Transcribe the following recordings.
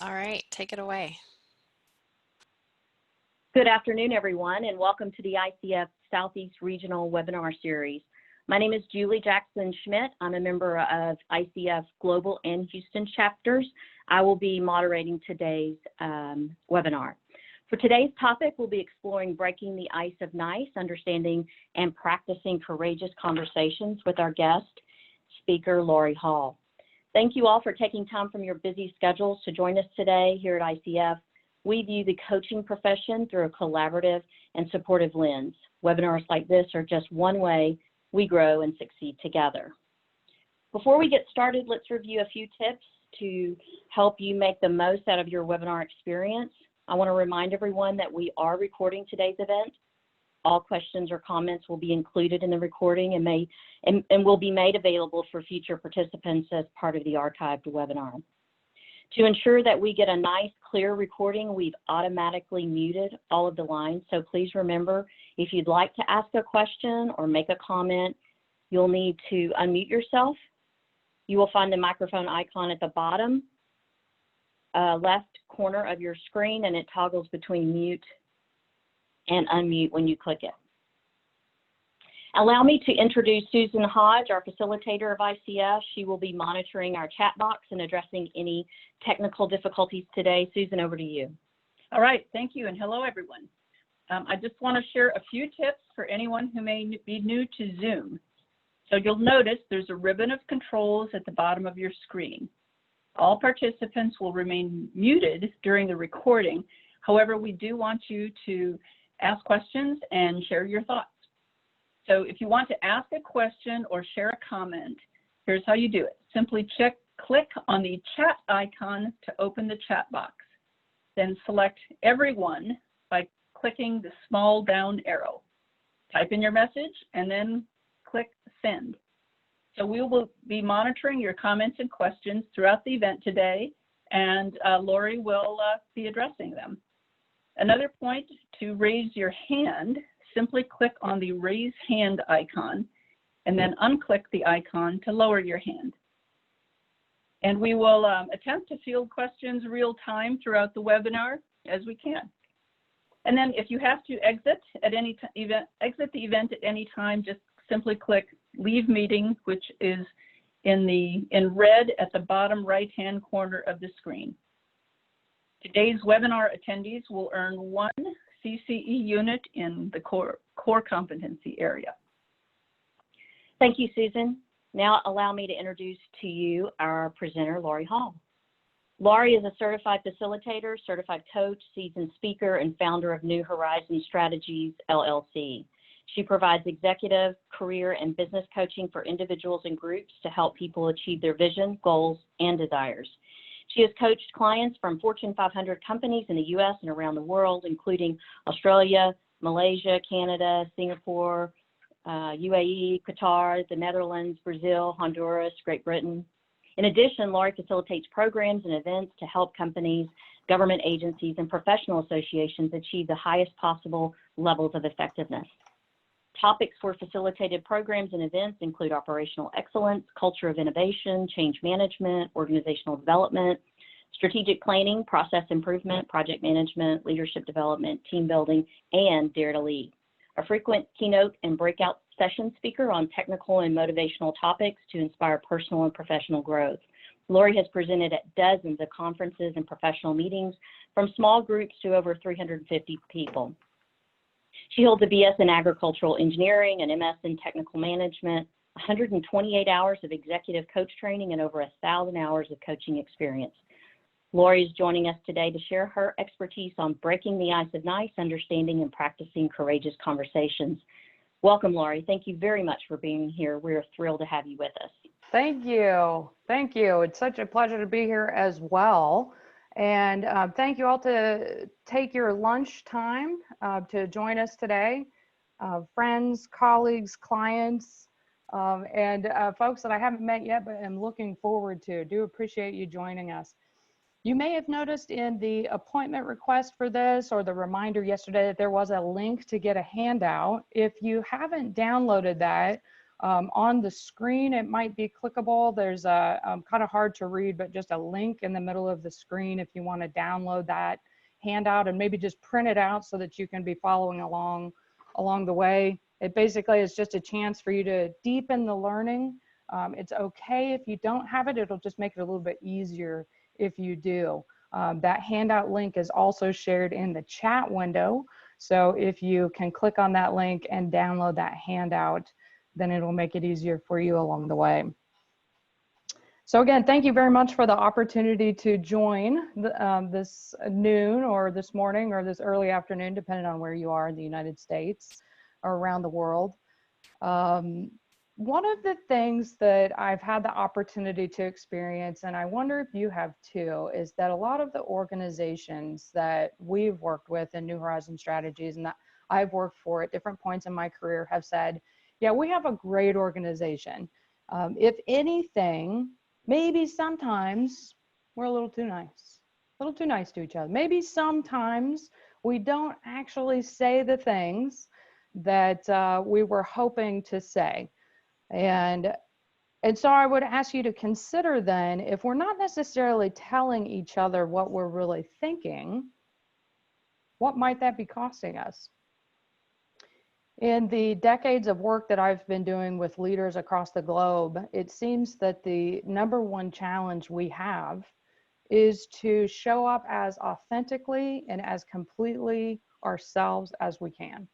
All right, take it away. Good afternoon, everyone, and welcome to the ICF Southeast Regional Webinar Series. My name is Julie Jackson Schmidt. I'm a member of ICF Global and Houston chapters. I will be moderating today's webinar. For today's topic, we'll be exploring breaking the ice of nice, understanding and practicing courageous conversations with our guest speaker, Lori Hall. Thank you all for taking time from your busy schedules to join us today here at ICF. We view the coaching profession through a collaborative and supportive lens. Webinars like this are just one way we grow and succeed together. Before we get started, let's review a few tips to help you make the most out of your webinar experience. I want to remind everyone that we are recording today's event. All questions or comments will be included in the recording and will be made available for future participants as part of the archived webinar. To ensure that we get a nice, clear recording, we've automatically muted all of the lines. So please remember, if you'd like to ask a question or make a comment, you'll need to unmute yourself. You will find the microphone icon at the bottom left corner of your screen, and it toggles between mute and unmute when you click it. Allow me to introduce Susan Hodge, our facilitator of ICF. She will be monitoring our chat box and addressing any technical difficulties today. Susan, over to you. All right, thank you, and hello, everyone. I just want to share a few tips for anyone who may be new to Zoom. So you'll notice there's a ribbon of controls at the bottom of your screen. All participants will remain muted during the recording. However, we do want you to ask questions and share your thoughts. So if you want to ask a question or share a comment, here's how you do it. Simply click on the chat icon to open the chat box. Then select everyone by clicking the small down arrow. Type in your message and then click send. So we will be monitoring your comments and questions throughout the event today, and Lori will be addressing them. Another point, to raise your hand, simply click on the raise hand icon and then unclick the icon to lower your hand. And we will attempt to field questions real time throughout the webinar as we can. And then if you have to exit the event at any time, just simply click leave meeting, which is in red at the bottom right-hand corner of the screen. Today's webinar attendees will earn 1 CCE unit in the core competency area. Thank you, Susan. Now allow me to introduce to you our presenter, Lori Hall. Lori is a certified facilitator, certified coach, seasoned speaker, and founder of New Horizons Strategies, LLC. She provides executive, career, and business coaching for individuals and groups to help people achieve their vision, goals, and desires. She has coached clients from Fortune 500 companies in the U.S. and around the world, including Australia, Malaysia, Canada, Singapore, UAE, Qatar, the Netherlands, Brazil, Honduras, Great Britain. In addition, Lori facilitates programs and events to help companies, government agencies, and professional associations achieve the highest possible levels of effectiveness. Topics for facilitated programs and events include operational excellence, culture of innovation, change management, organizational development, strategic planning, process improvement, project management, leadership development, team building, and dare to lead. A frequent keynote and breakout session speaker on technical and motivational topics to inspire personal and professional growth. Lori has presented at dozens of conferences and professional meetings, from small groups to over 350 people. She holds a BS in agricultural engineering, an MS in technical management, 128 hours of executive coach training, and over 1,000 hours of coaching experience. Lori is joining us today to share her expertise on breaking the ice of nice, understanding and practicing courageous conversations. Welcome, Lori. Thank you very much for being here. We're thrilled to have you with us. Thank you. Thank you. It's such a pleasure to be here as well. And thank you all to take your lunch time to join us today. Friends, colleagues, clients, and folks that I haven't met yet, but am looking forward to. Do appreciate you joining us. You may have noticed in the appointment request for this or the reminder yesterday that there was a link to get a handout. If you haven't downloaded that, On the screen, it might be clickable. There's a kind of hard to read, but just a link in the middle of the screen if you want to download that handout and maybe just print it out so that you can be following along the way. It basically is just a chance for you to deepen the learning. It's okay if you don't have it. It'll just make it a little bit easier if you do. That handout link is also shared in the chat window. So if you can click on that link and download that handout, then it'll make it easier for you along the way. So again, thank you very much for the opportunity to join this noon or this morning or this early afternoon, depending on where you are in the United States or around the world. One of the things that I've had the opportunity to experience, and I wonder if you have too, is that a lot of the organizations that we've worked with in New Horizon Strategies and that I've worked for at different points in my career have said, yeah, we have a great organization. If anything, maybe sometimes we're a little too nice to each other. Maybe sometimes we don't actually say the things that we were hoping to say. And so I would ask you to consider then, if we're not necessarily telling each other what we're really thinking, what might that be costing us? In the decades of work that I've been doing with leaders across the globe, it seems that the #1 challenge we have is to show up as authentically and as completely ourselves as we can.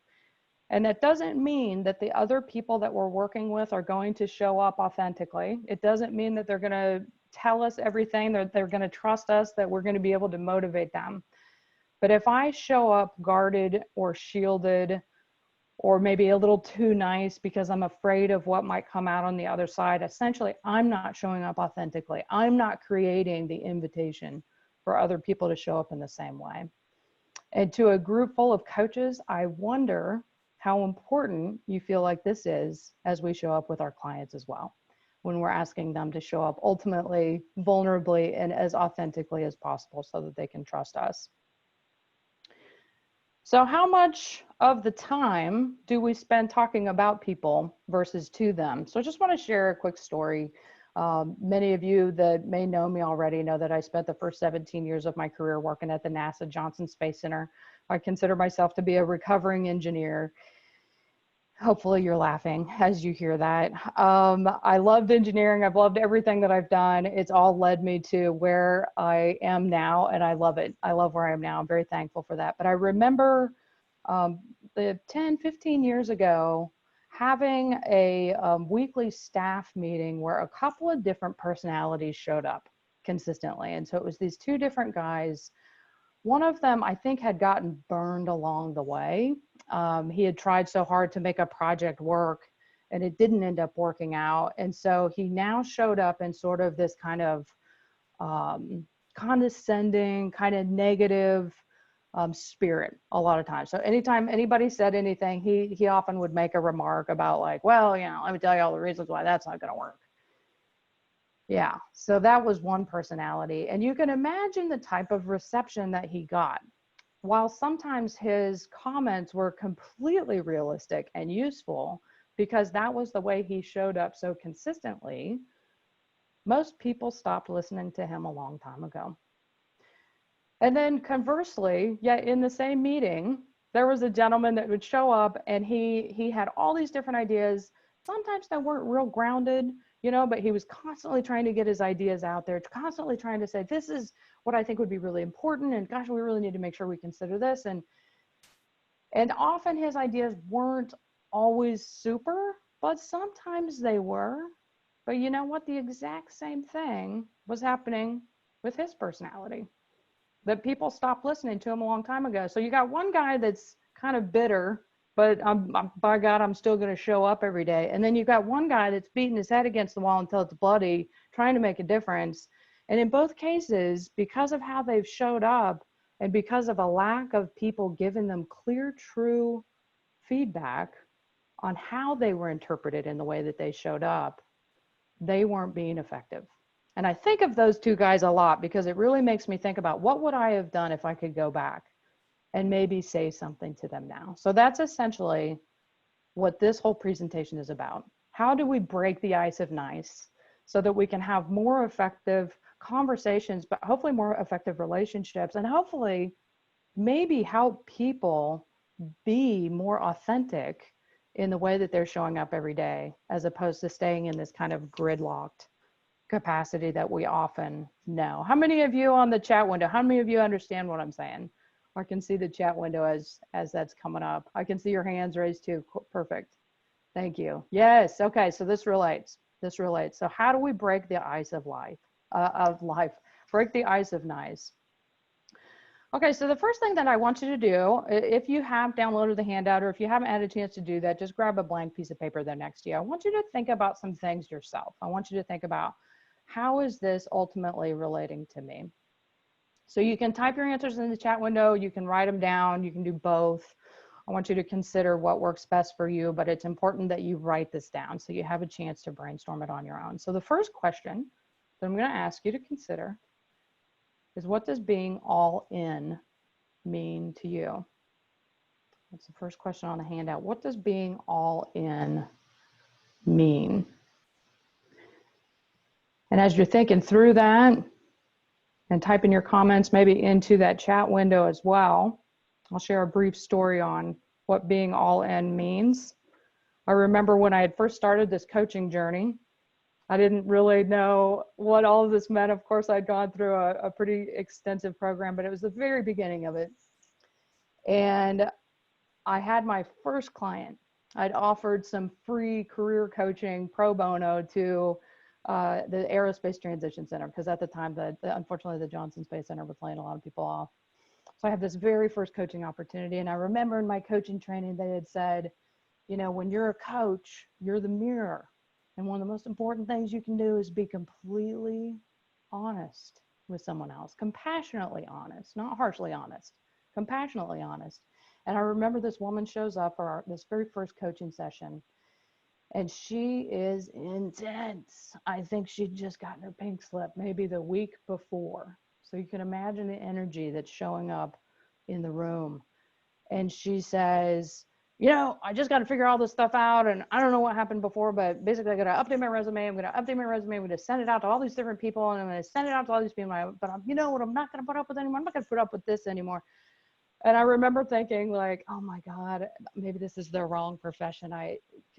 And that doesn't mean that the other people that we're working with are going to show up authentically. It doesn't mean that they're going to tell us everything, that they're going to trust us, that we're going to be able to motivate them. But if I show up guarded or shielded, or maybe a little too nice because I'm afraid of what might come out on the other side, essentially, I'm not showing up authentically. I'm not creating the invitation for other people to show up in the same way. And to a group full of coaches, I wonder how important you feel like this is as we show up with our clients as well, when we're asking them to show up ultimately, vulnerably, and as authentically as possible so that they can trust us. So how much of the time do we spend talking about people versus to them? So I just want to share a quick story. Many of you that may know me already know that I spent the first 17 years of my career working at the NASA Johnson Space Center. I consider myself to be a recovering engineer. Hopefully you're laughing as you hear that. I loved engineering. I've loved everything that I've done. It's all led me to where I am now, and I love it. I love where I am now. I'm very thankful for that. But I remember the 10, 15 years ago, having a weekly staff meeting where a couple of different personalities showed up consistently. And so it was these two different guys. One of them, I think, had gotten burned along the way. He had tried so hard to make a project work and it didn't end up working out. And so he now showed up in sort of this kind of condescending, kind of negative spirit a lot of times. So anytime anybody said anything, he often would make a remark about like, well, you know, let me tell you all the reasons why that's not going to work. Yeah, so that was one personality. And you can imagine the type of reception that he got. While sometimes his comments were completely realistic and useful because that was the way he showed up so consistently, most people stopped listening to him a long time ago. And then conversely, yet in the same meeting, there was a gentleman that would show up and he had all these different ideas. Sometimes that weren't real grounded, you know, but he was constantly trying to get his ideas out there, constantly trying to say, this is what I think would be really important. And gosh, we really need to make sure we consider this. And often his ideas weren't always super, but sometimes they were. But you know what? The exact same thing was happening with his personality, that people stopped listening to him a long time ago. So you got one guy that's kind of bitter, but by God, I'm still going to show up every day. And then you've got one guy that's beating his head against the wall until it's bloody, trying to make a difference. And in both cases, because of how they've showed up and because of a lack of people giving them clear, true feedback on how they were interpreted in the way that they showed up, they weren't being effective. And I think of those two guys a lot because it really makes me think about what would I have done if I could go back and maybe say something to them now. So that's essentially what this whole presentation is about. How do we break the ice of nice so that we can have more effective conversations, but hopefully more effective relationships, and hopefully maybe help people be more authentic in the way that they're showing up every day, as opposed to staying in this kind of gridlocked capacity that we often know. How many of you on the chat window, how many of you understand what I'm saying? I can see the chat window as that's coming up. I can see your hands raised too. Perfect. Thank you. Yes. Okay. So this relates. This relates. So how do we break the ice of life? Break the ice of nice. Okay. So the first thing that I want you to do, if you have downloaded the handout, or if you haven't had a chance to do that, just grab a blank piece of paper there next to you. I want you to think about some things yourself. I want you to think about, how is this ultimately relating to me? So you can type your answers in the chat window, you can write them down, you can do both. I want you to consider what works best for you, but it's important that you write this down so you have a chance to brainstorm it on your own. So the first question that I'm going to ask you to consider is, what does being all in mean to you? That's the first question on the handout. What does being all in mean? And as you're thinking through that, and typing your comments maybe into that chat window as well, I'll share a brief story on what being all in means. I remember when I had first started this coaching journey, I didn't really know what all of this meant. Of course, I'd gone through a pretty extensive program, but it was the very beginning of it. And I had my first client. I'd offered some free career coaching pro bono to the Aerospace Transition Center, because at the time, unfortunately, the Johnson Space Center was laying a lot of people off. So I had this very first coaching opportunity. And I remember in my coaching training, they had said, you know, when you're a coach, you're the mirror. And one of the most important things you can do is be completely honest with someone else, compassionately honest, not harshly honest, compassionately honest. And I remember this woman shows up for this very first coaching session. And she is intense. I think she'd just gotten her pink slip maybe the week before. So you can imagine the energy that's showing up in the room. And she says, you know, I just got to figure all this stuff out. And I don't know what happened before, but basically I got to update my resume. I'm going to update my resume. I'm going to send it out to all these different people. And I'm going to send it out to all these people. But you know what I'm not going to put up with anymore? I'm not going to put up with this anymore. And I remember thinking, like, oh my God, maybe this is the wrong profession.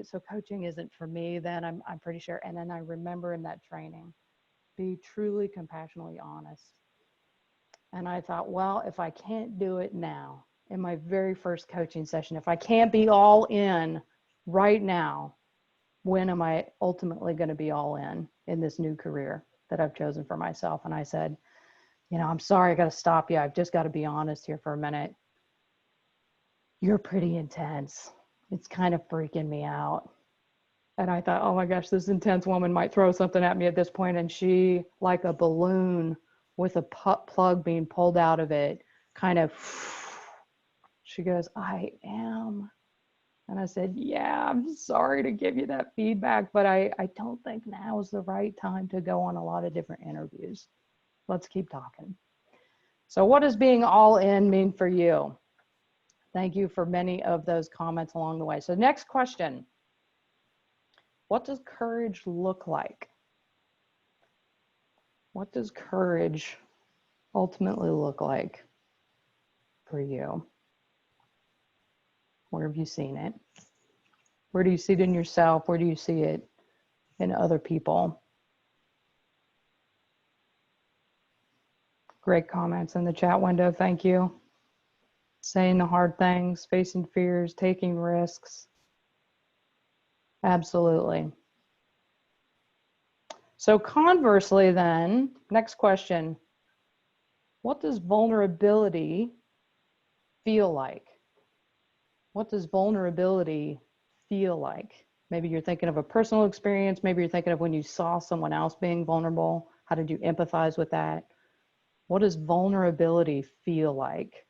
So coaching isn't for me then, I'm pretty sure. And then I remember in that training, be truly compassionately honest. And I thought, well, if I can't do it now, in my very first coaching session, if I can't be all in right now, when am I ultimately going to be all in this new career that I've chosen for myself? And I said, you know, I'm sorry, I got to stop you. I've just got to be honest here for a minute. You're pretty intense. It's kind of freaking me out. And I thought, oh my gosh, this intense woman might throw something at me at this point. And she, like a balloon with a plug being pulled out of it, kind of, she goes, I am. And I said, yeah, I'm sorry to give you that feedback, but I don't think now is the right time to go on a lot of different interviews. Let's keep talking. So what does being all in mean for you? Thank you for many of those comments along the way. So next question, what does courage look like? What does courage ultimately look like for you? Where have you seen it? Where do you see it in yourself? Where do you see it in other people? Great comments in the chat window. Thank you. Saying the hard things, facing fears, taking risks. Absolutely. So conversely then, next question. What does vulnerability feel like? What does vulnerability feel like? Maybe you're thinking of a personal experience. Maybe you're thinking of when you saw someone else being vulnerable. How did you empathize with that? What does vulnerability feel like?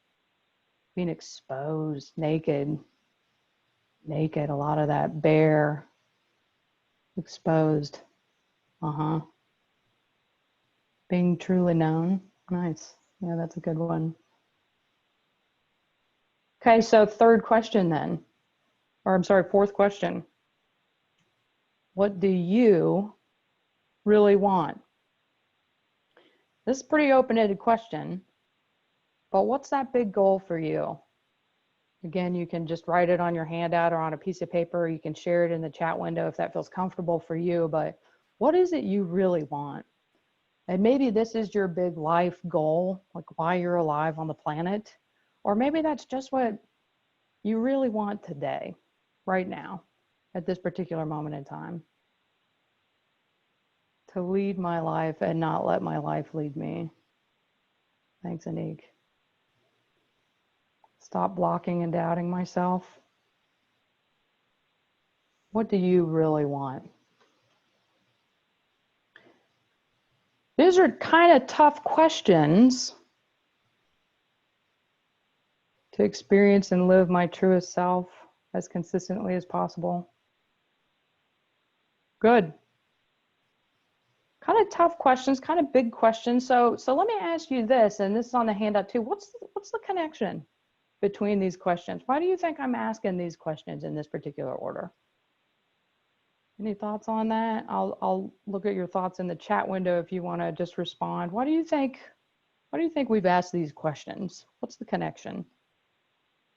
Being exposed, naked, a lot of that, bare, exposed. Being truly known. Nice. Yeah, that's a good one. Okay, so third question then, or I'm sorry, fourth question. What do you really want? This is a pretty open-ended question, but what's that big goal for you? Again, you can just write it on your handout or on a piece of paper. You can share it in the chat window if that feels comfortable for you, but what is it you really want? And maybe this is your big life goal, like why you're alive on the planet, or maybe that's just what you really want today, right now, at this particular moment in time. To lead my life and not let my life lead me. Thanks, Anik. Stop blocking and doubting myself. What do you really want? These are kind of tough questions to experience and live my truest self as consistently as possible. Good. Kind of tough questions, kind of big questions. So let me ask you this, and this is on the handout too. What's the connection between these questions? Why do you think I'm asking these questions in this particular order? Any thoughts on that? I'll look at your thoughts in the chat window if you want to just respond. Why do you think we've asked these questions? What's the connection?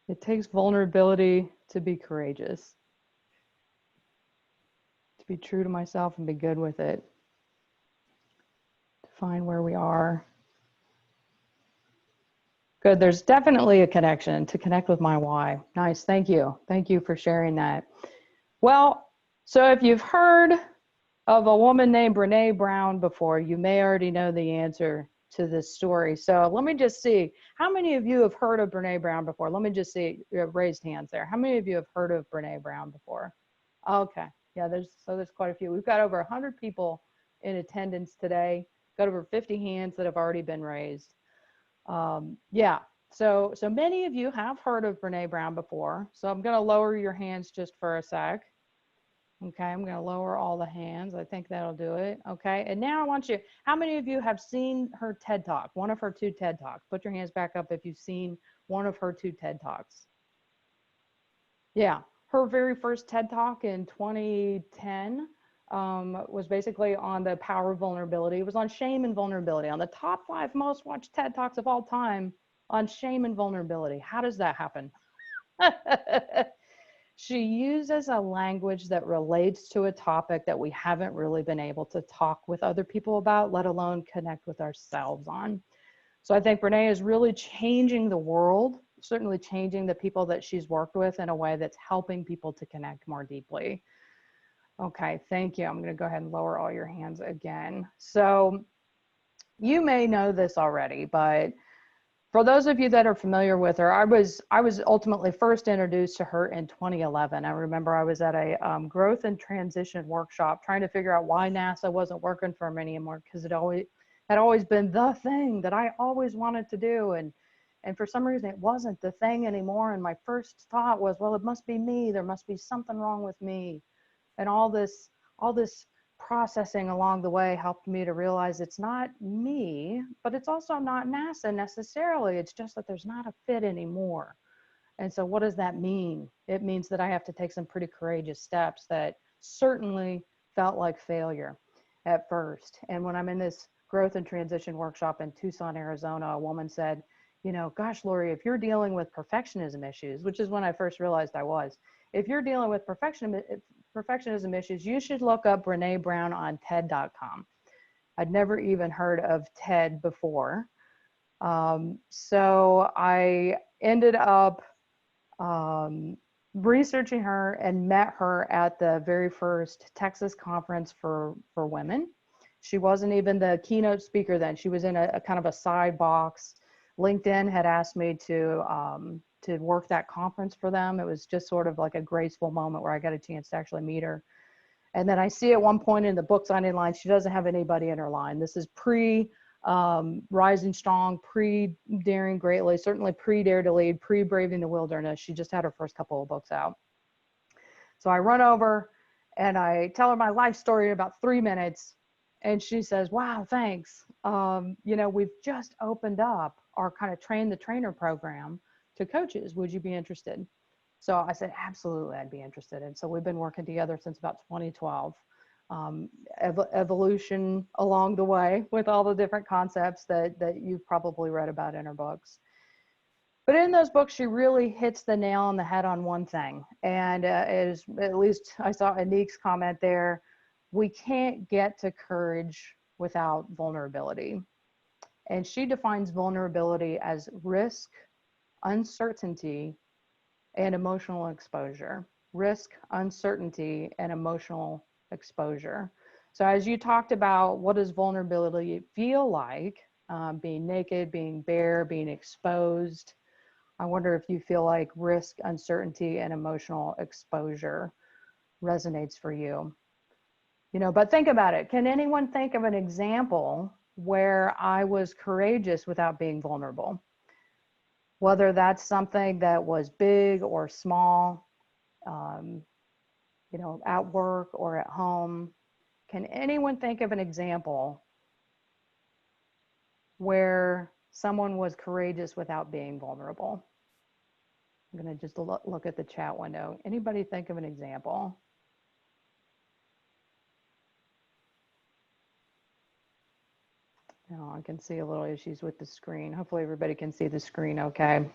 It takes vulnerability to be courageous, to be true to myself and be good with it, to find where we are. Good, there's definitely a connection, to connect with my why. Nice, thank you. Thank you for sharing that. Well, so if you've heard of a woman named Brené Brown before, you may already know the answer to this story. So let me just see, how many of you have heard of Brené Brown before? Let me just see, you have raised hands there. How many of you have heard of Brené Brown before? Okay, yeah, there's quite a few. We've got over 100 people in attendance today, got over 50 hands that have already been raised. Yeah, so many of you have heard of Brené Brown before. So I'm gonna lower your hands just for a sec. Okay, I'm going to lower all the hands. I think that'll do it. Okay, and now I want you, how many of you have seen her TED Talk, one of her 2 TED Talks? Put your hands back up if you've seen one of her 2 TED Talks. Yeah, her very first TED Talk in 2010 was basically on the power of vulnerability. It was on shame and vulnerability, on the top 5 most watched TED Talks of all time on shame and vulnerability. How does that happen? She uses a language that relates to a topic that we haven't really been able to talk with other people about, let alone connect with ourselves on. So I think Brené is really changing the world, certainly changing the people that she's worked with in a way that's helping people to connect more deeply. Okay, thank you. I'm going to go ahead and lower all your hands again. So you may know this already, but for those of you that are familiar with her, I was ultimately first introduced to her in 2011. I remember I was at a growth and transition workshop trying to figure out why NASA wasn't working for me anymore, because it had always been the thing that I always wanted to do, and for some reason it wasn't the thing anymore. And my first thought was, well, it must be me. There must be something wrong with me. And all this processing along the way helped me to realize it's not me, but it's also not NASA necessarily. It's just that there's not a fit anymore. And so what does that mean? It means that I have to take some pretty courageous steps that certainly felt like failure at first. And when I'm in this growth and transition workshop in Tucson, Arizona, a woman said, you know, gosh, Lori, if you're dealing with perfectionism issues, which is when I first realized I was, if you're dealing with perfectionism issues, you should look up Brené Brown on TED.com. I'd never even heard of TED before. So I ended up researching her and met her at the very first Texas conference for women. She wasn't even the keynote speaker then. She was in a kind of a side box. LinkedIn had asked me to work that conference for them. It was just sort of like a graceful moment where I got a chance to actually meet her. And then I see at one point in the book signing line, she doesn't have anybody in her line. This is pre Rising Strong, pre Daring Greatly, certainly pre Dare to Lead, pre Braving the Wilderness. She just had her first couple of books out. So I run over and I tell her my life story in about 3 minutes. And she says, wow, thanks. You know, we've just opened up our kind of train the trainer program to coaches. Would you be interested? So I said, absolutely, I'd be interested. And so we've been working together since about 2012. evolution along the way with all the different concepts that you've probably read about in her books. But in those books, she really hits the nail on the head on one thing. And is, at least I saw Anik's comment there, we can't get to courage without vulnerability. And she defines vulnerability as risk, uncertainty, and emotional exposure. Risk, uncertainty, and emotional exposure. So as you talked about, what does vulnerability feel like? Being naked, being bare, being exposed. I wonder if you feel like risk, uncertainty, and emotional exposure resonates for you. You know, but think about it. Can anyone think of an example where I was courageous without being vulnerable? Whether that's something that was big or small, you know, at work or at home. Can anyone think of an example where someone was courageous without being vulnerable? I'm going to just look at the chat window. Anybody think of an example? No, I can see a little issues with the screen. Hopefully everybody can see the screen okay.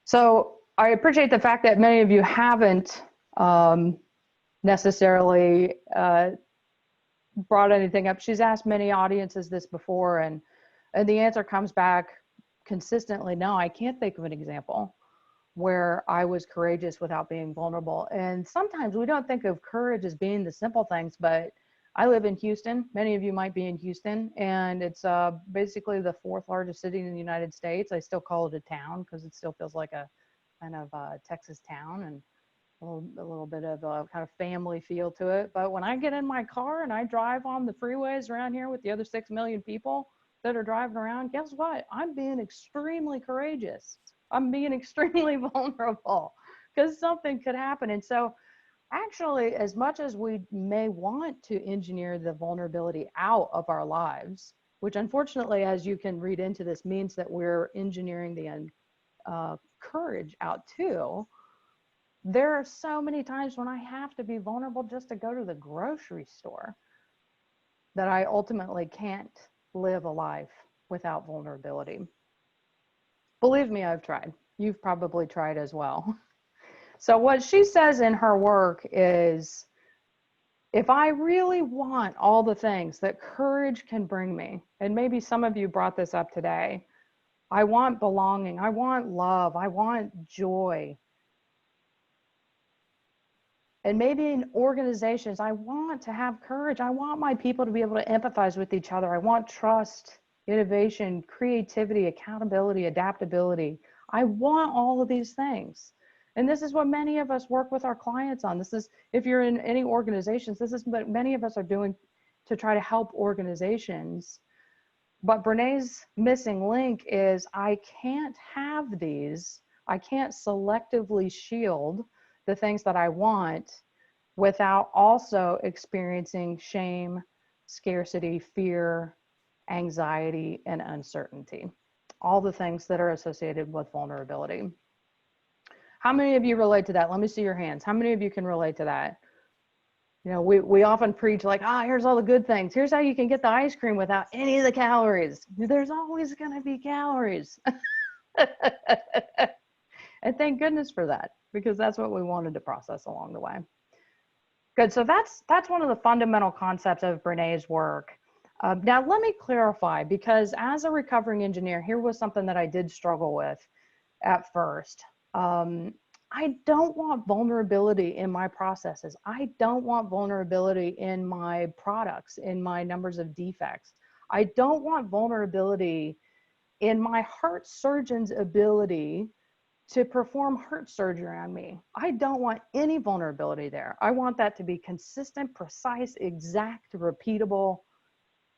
So I appreciate the fact that many of you haven't necessarily brought anything up. She's asked many audiences this before, and the answer comes back consistently, no, I can't think of an example where I was courageous without being vulnerable. And sometimes we don't think of courage as being the simple things, but I live in Houston. Many of you might be in Houston, and it's basically the 4th largest city in the United States. I still call it a town because it still feels like a kind of Texas town, and a little bit of a kind of family feel to it. But when I get in my car and I drive on the freeways around here with the other 6 million people that are driving around, guess what? I'm being extremely courageous. I'm being extremely vulnerable because something could happen. And so actually, as much as we may want to engineer the vulnerability out of our lives, which unfortunately, as you can read into this, means that we're engineering the courage out too, there are so many times when I have to be vulnerable just to go to the grocery store that I ultimately can't live a life without vulnerability. Believe me, I've tried. You've probably tried as well. So what she says in her work is, if I really want all the things that courage can bring me, and maybe some of you brought this up today, I want belonging, I want love, I want joy. And maybe in organizations, I want to have courage. I want my people to be able to empathize with each other. I want trust, innovation, creativity, accountability, adaptability. I want all of these things. And this is what many of us work with our clients on. This is, if you're in any organizations, this is what many of us are doing to try to help organizations. But Brené's missing link is, I can't have these. I can't selectively shield the things that I want without also experiencing shame, scarcity, fear, anxiety, and uncertainty. All the things that are associated with vulnerability. How many of you relate to that? Let me see your hands. How many of you can relate to that? You know, we often preach like, here's all the good things. Here's how you can get the ice cream without any of the calories. There's always going to be calories. And thank goodness for that, because that's what we wanted to process along the way. Good, so that's one of the fundamental concepts of Brené's work. Now let me clarify, because as a recovering engineer, here was something that I did struggle with at first. I don't want vulnerability in my processes. I don't want vulnerability in my products, in my numbers of defects. I don't want vulnerability in my heart surgeon's ability to perform heart surgery on me. I don't want any vulnerability there. I want that to be consistent, precise, exact, repeatable.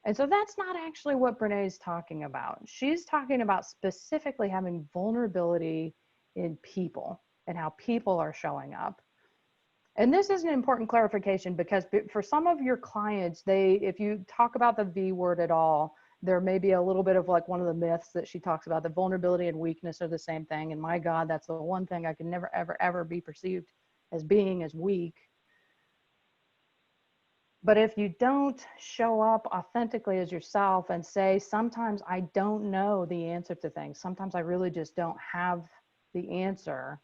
And so that's not actually what Brené is talking about. She's talking about specifically having vulnerability in people and how people are showing up. And this is an important clarification, because for some of your clients, if you talk about the V word at all, there may be a little bit of like one of the myths that she talks about, that vulnerability and weakness are the same thing. And my God, that's the one thing I can never, ever, ever be perceived as being as weak. But if you don't show up authentically as yourself and say, sometimes I don't know the answer to things, sometimes I really just don't have the answer,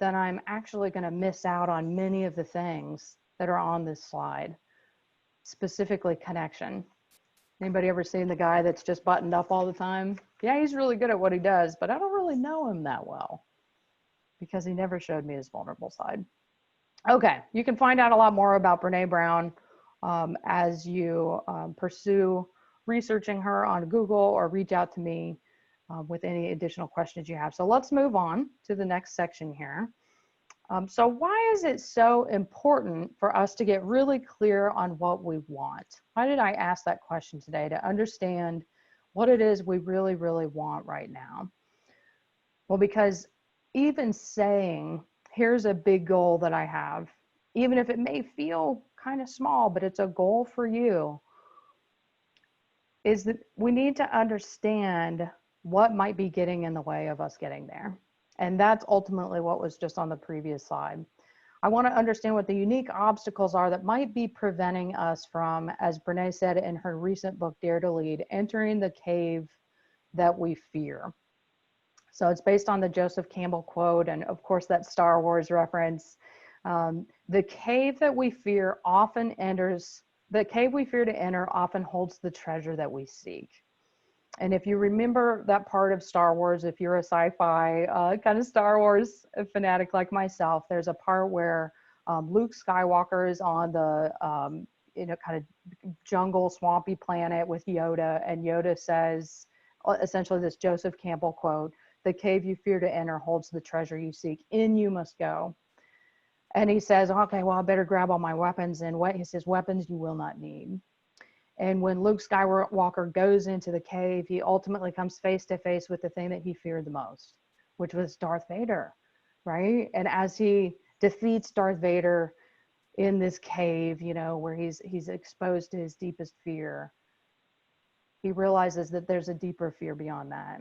then I'm actually going to miss out on many of the things that are on this slide, specifically connection. Anybody ever seen the guy that's just buttoned up all the time? Yeah, he's really good at what he does, but I don't really know him that well because he never showed me his vulnerable side. Okay, you can find out a lot more about Brené Brown as you pursue researching her on Google or reach out to me with any additional questions you have. So let's move on to the next section here. So why is it so important for us to get really clear on what we want? Why did I ask that question today? To understand what it is we really, really want right now. Well, because even saying, here's a big goal that I have, even if it may feel kind of small, but it's a goal for you, is that we need to understand what might be getting in the way of us getting there. And that's ultimately what was just on the previous slide. I want to understand what the unique obstacles are that might be preventing us from, as Brené said in her recent book, Dare to Lead, entering the cave that we fear. So it's based on the Joseph Campbell quote, and of course that Star Wars reference. The cave that we fear often enters, the cave we fear to enter often holds the treasure that we seek. And if you remember that part of Star Wars, if you're a sci-fi kind of Star Wars fanatic like myself, there's a part where Luke Skywalker is on the kind of jungle, swampy planet with Yoda, and Yoda says, essentially this Joseph Campbell quote, "The cave you fear to enter holds the treasure you seek. In you must go." And he says, okay, well, I better grab all my weapons. And what he says, weapons you will not need. And when Luke Skywalker goes into the cave, he ultimately comes face to face with the thing that he feared the most, which was Darth Vader, right? And as he defeats Darth Vader in this cave, you know, where he's exposed to his deepest fear, he realizes that there's a deeper fear beyond that.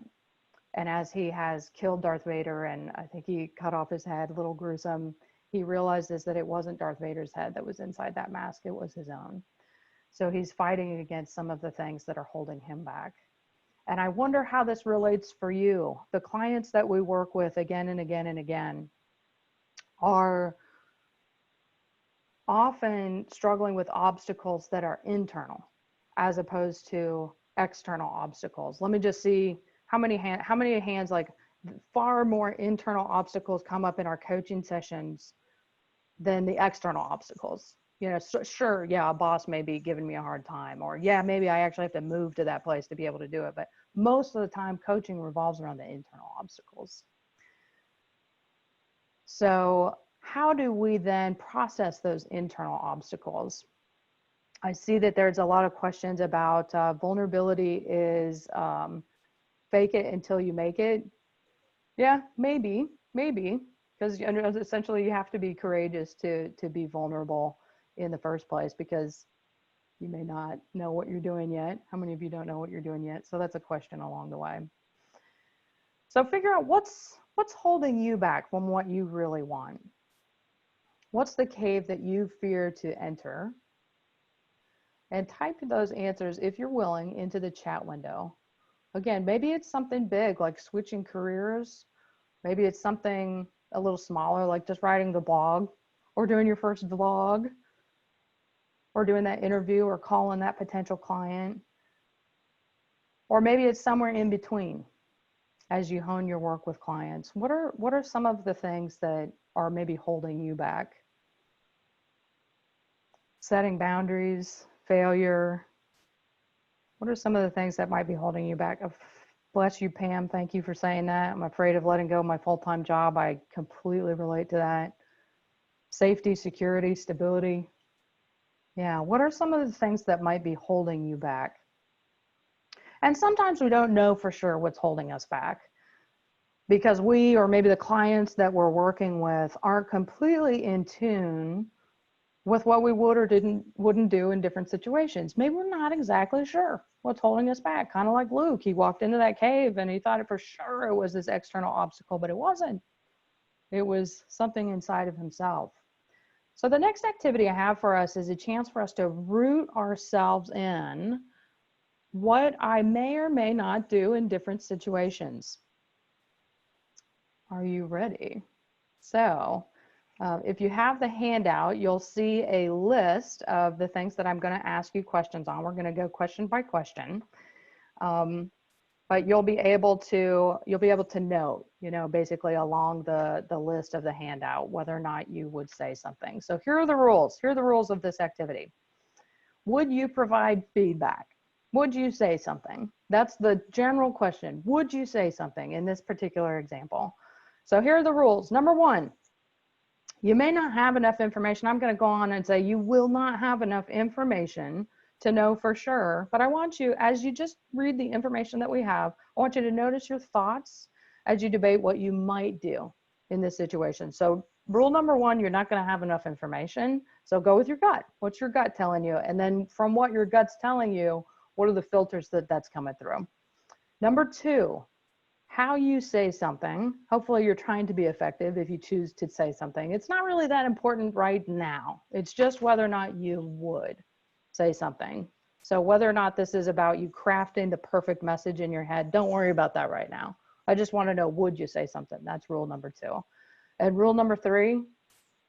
And as he has killed Darth Vader, and I think he cut off his head, a little gruesome, he realizes that it wasn't Darth Vader's head that was inside that mask, it was his own. So he's fighting against some of the things that are holding him back. And I wonder how this relates for you. The clients that we work with again and again and again are often struggling with obstacles that are internal as opposed to external obstacles. Let me just see how many hands, like far more internal obstacles come up in our coaching sessions than the external obstacles. You know, so, sure, yeah, a boss may be giving me a hard time, or yeah, maybe I actually have to move to that place to be able to do it. But most of the time, coaching revolves around the internal obstacles. So how do we then process those internal obstacles? I see that there's a lot of questions about vulnerability is fake it until you make it. Yeah, maybe, because essentially you have to be courageous to be vulnerable in the first place, because you may not know what you're doing yet. How many of you don't know what you're doing yet? So that's a question along the way. So figure out what's holding you back from what you really want. What's the cave that you fear to enter? And type those answers, if you're willing, into the chat window. Again, maybe it's something big like switching careers. Maybe it's something a little smaller, like just writing the blog, or doing your first vlog, or doing that interview, or calling that potential client. Or maybe it's somewhere in between as you hone your work with clients. What are some of the things that are maybe holding you back? Setting boundaries, failure. What are some of the things that might be holding you back? Bless you, Pam. Thank you for saying that. I'm afraid of letting go of my full-time job. I completely relate to that. Safety, security, stability. Yeah, what are some of the things that might be holding you back? And sometimes we don't know for sure what's holding us back, because we, or maybe the clients that we're working with, aren't completely in tune with what we would or wouldn't do in different situations. Maybe we're not exactly sure what's holding us back. Kind of like Luke, he walked into that cave and he thought it for sure it was this external obstacle, but it wasn't. It was something inside of himself. So the next activity I have for us is a chance for us to root ourselves in what I may or may not do in different situations. Are you ready? So if you have the handout, you'll see a list of the things that I'm going to ask you questions on. We're going to go question by question. But you'll be able to note, basically along the list of the handout, whether or not you would say something. So here are the rules. Here are the rules of this activity. Would you provide feedback? Would you say something? That's the general question. Would you say something in this particular example? So here are the rules. Number one, you may not have enough information. I'm going to go on and say you will not have enough information to know for sure, but I want you, as you just read the information that we have, I want you to notice your thoughts as you debate what you might do in this situation. So rule number one, you're not going to have enough information, so go with your gut. What's your gut telling you? And then from what your gut's telling you, what are the filters that's coming through? Number two, how you say something. Hopefully you're trying to be effective if you choose to say something. It's not really that important right now. It's just whether or not you would say something. So whether or not this is about you crafting the perfect message in your head, don't worry about that right now. I just want to know, would you say something? That's rule number two. And rule number three,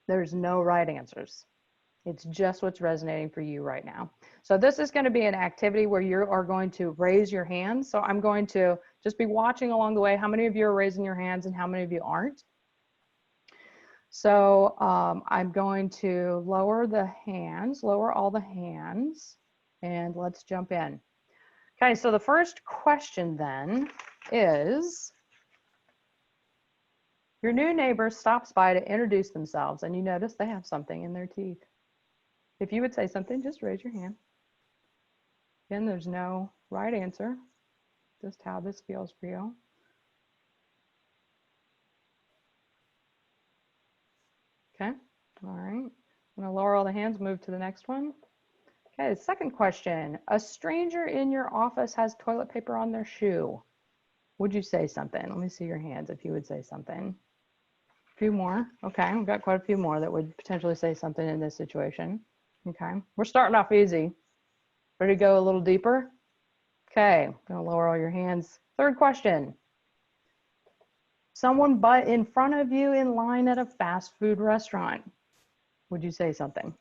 there's no right answers. It's just what's resonating for you right now. So this is going to be an activity where you are going to raise your hands. So I'm going to just be watching along the way. How many of you are raising your hands and how many of you aren't? So I'm going to lower the hands, lower all the hands, and let's jump in. Okay, so the first question then is, your new neighbor stops by to introduce themselves and you notice they have something in their teeth. If you would say something, just raise your hand. Again, there's no right answer, just how this feels for you. Okay, all right. I'm gonna lower all the hands, move to the next one. Okay, second question. A stranger in your office has toilet paper on their shoe. Would you say something? Let me see your hands if you would say something. A few more. Okay, we've got quite a few more that would potentially say something in this situation. Okay, we're starting off easy. Ready to go a little deeper? Okay, I'm gonna lower all your hands. Third question. Someone butt in front of you in line at a fast food restaurant. Would you say something?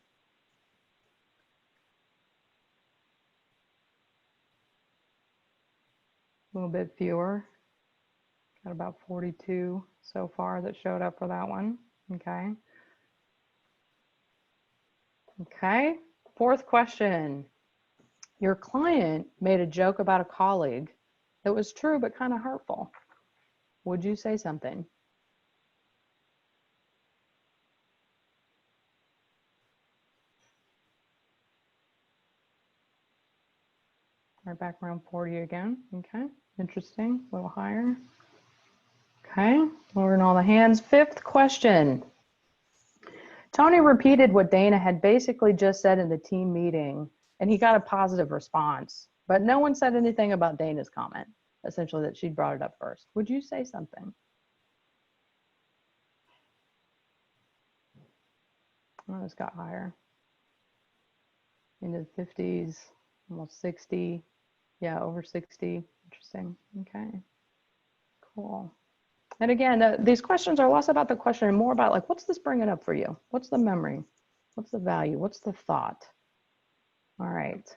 A little bit fewer. Got about 42 so far that showed up for that one. Okay. Okay. Fourth question. Your client made a joke about a colleague that was true but kind of hurtful. Would you say something? Right back around 40 again. Okay, interesting, a little higher. Okay, lowering all the hands. Fifth question. Tony repeated what Dana had basically just said in the team meeting, and he got a positive response, but no one said anything about Dana's comment, essentially that she brought it up first. Would you say something? Oh, it's got higher. Into the 50s, almost 60. Yeah, over 60. Interesting. Okay, cool. And again, these questions are less about the question and more about like, what's this bringing up for you? What's the memory? What's the value? What's the thought? All right.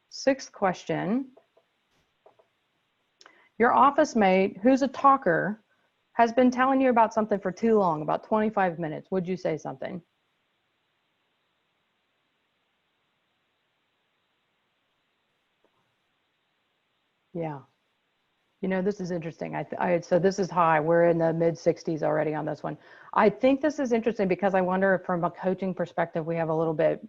Sixth question. Your office mate, who's a talker, has been telling you about something for too long, about 25 minutes. Would you say something? Yeah. You know, this is interesting. So this is high. We're in the mid 60s already on this one. I think this is interesting because I wonder if from a coaching perspective, we have a little bit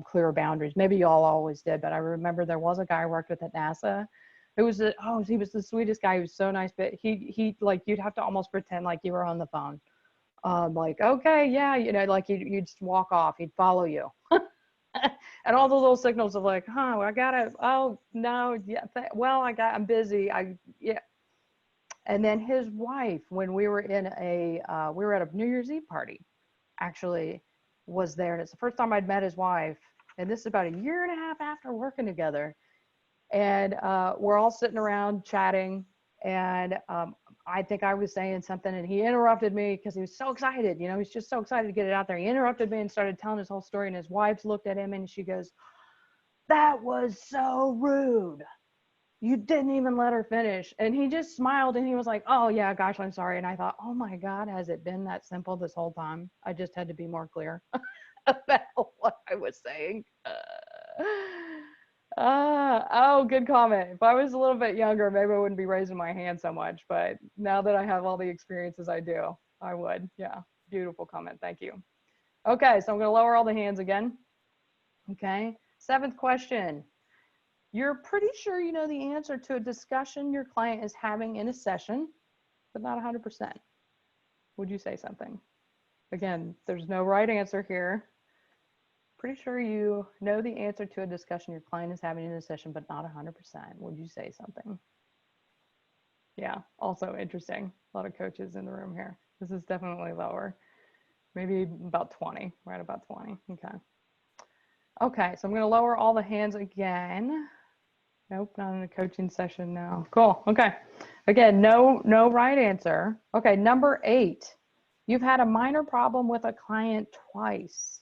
clearer boundaries. Maybe y'all always did, but I remember there was a guy I worked with at NASA who was, he was the sweetest guy. He was so nice, but he like, you'd have to almost pretend like you were on the phone. Like, okay, yeah, you know, like you'd just walk off, he'd follow you. And all the little signals of like, huh, I gotta, oh no, yeah, well, I'm busy, yeah. And then his wife, when we were in we were at a New Year's Eve party, actually, was there. And it's the first time I'd met his wife. And this is about a year and a half after working together. And we're all sitting around chatting. And I think I was saying something, and he interrupted me because he was so excited. You know, he's just so excited to get it out there. He interrupted me and started telling his whole story. And his wife looked at him and she goes, "That was so rude. You didn't even let her finish." And he just smiled and he was like, "Oh yeah, gosh, I'm sorry." And I thought, oh my God, has it been that simple this whole time? I just had to be more clear about what I was saying. Oh, good comment. If I was a little bit younger, maybe I wouldn't be raising my hand so much. But now that I have all the experiences I do, I would. Yeah, beautiful comment. Thank you. Okay, so I'm going to lower all the hands again. Okay, 7th question. You're pretty sure you know the answer to a discussion your client is having in a session, but not 100%. Would you say something? Again, there's no right answer here. Pretty sure you know the answer to a discussion your client is having in a session, but not 100%. Would you say something? Yeah, also interesting. A lot of coaches in the room here. This is definitely lower. Maybe about 20, right about 20. Okay. Okay, so I'm going to lower all the hands again. Nope, not in a coaching session now. Cool. Okay. Again, no right answer. Okay, number 8. You've had a minor problem with a client twice.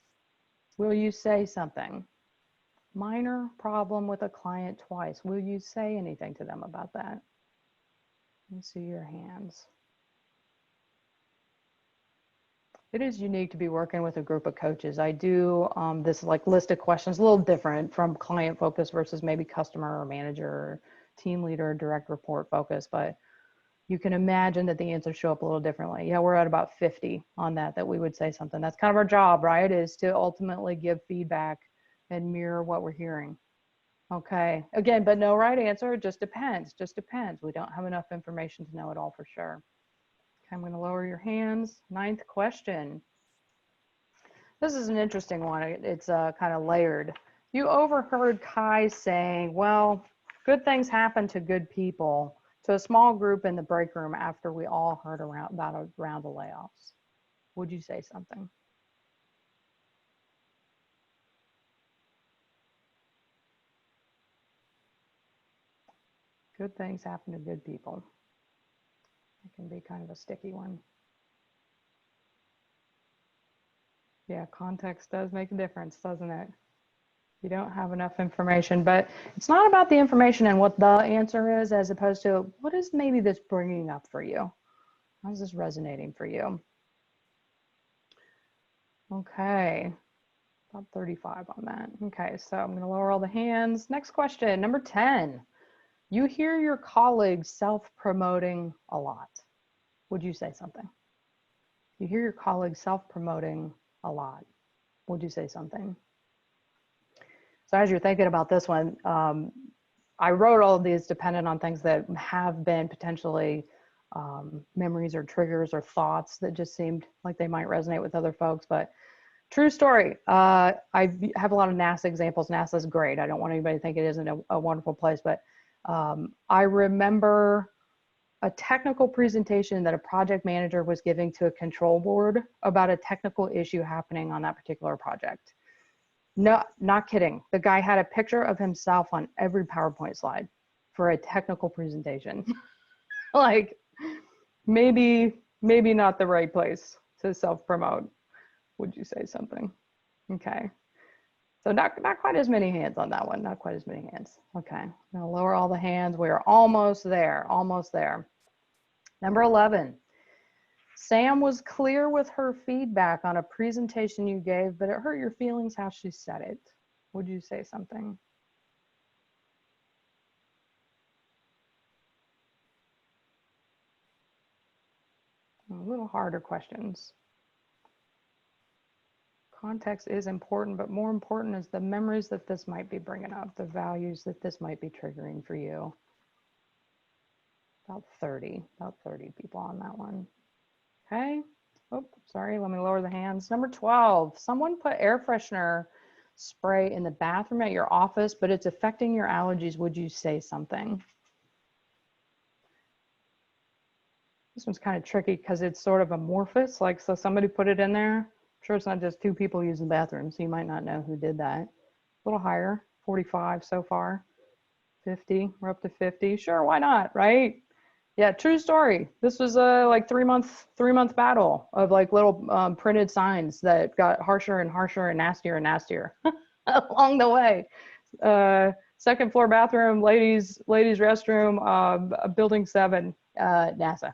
Will you say something? Minor problem with a client twice. Will you say anything to them about that? Let me see your hands. It is unique to be working with a group of coaches. I do this like list of questions, a little different from client focus versus maybe customer or manager or team leader or direct report focus, but you can imagine that the answers show up a little differently. Yeah, we're at about 50 on that we would say something. That's kind of our job, right? Is to ultimately give feedback and mirror what we're hearing. Okay, again, but no right answer. It just depends, just depends. We don't have enough information to know it all for sure. Okay, I'm going to lower your hands. 9th question. This is an interesting one. It's kind of layered. You overheard Kai saying, well, good things happen to good people, to a small group in the break room after we all heard about a round of layoffs. Would you say something? Good things happen to good people. It can be kind of a sticky one. Yeah, context does make a difference, doesn't it? You don't have enough information, but it's not about the information and what the answer is, as opposed to what is maybe this bringing up for you? How's this resonating for you? Okay, about 35 on that. Okay, so I'm going to lower all the hands. Next question, number 10. You hear your colleagues self-promoting a lot. Would you say something? You hear your colleagues self-promoting a lot. Would you say something? So as you're thinking about this one, I wrote all of these dependent on things that have been potentially memories or triggers or thoughts that just seemed like they might resonate with other folks. But true story, I have a lot of NASA examples. NASA's great. I don't want anybody to think it isn't a wonderful place, but I remember a technical presentation that a project manager was giving to a control board about a technical issue happening on that particular project. No, not kidding. The guy had a picture of himself on every PowerPoint slide for a technical presentation. Like, maybe not the right place to self-promote. Would you say something? Okay. So not quite as many hands on that one. Not quite as many hands. Okay. Now lower all the hands. We are almost there. Almost there. Number 11. Sam was clear with her feedback on a presentation you gave, but it hurt your feelings how she said it. Would you say something? A little harder questions. Context is important, but more important is the memories that this might be bringing up, the values that this might be triggering for you. About 30 people on that one. Okay. Oh, sorry, let me lower the hands. Number 12, someone put air freshener spray in the bathroom at your office, but it's affecting your allergies. Would you say something? This one's kind of tricky because it's sort of amorphous. Like, so somebody put it in there, sure it's not just 2 people using the bathroom, so you might not know who did that. A little higher, 45 so far, 50, we're up to 50. Sure, why not, right? Yeah, true story. This was a like 3-month battle of like little printed signs that got harsher and harsher and nastier along the way. Second floor bathroom, ladies restroom, building 7, NASA.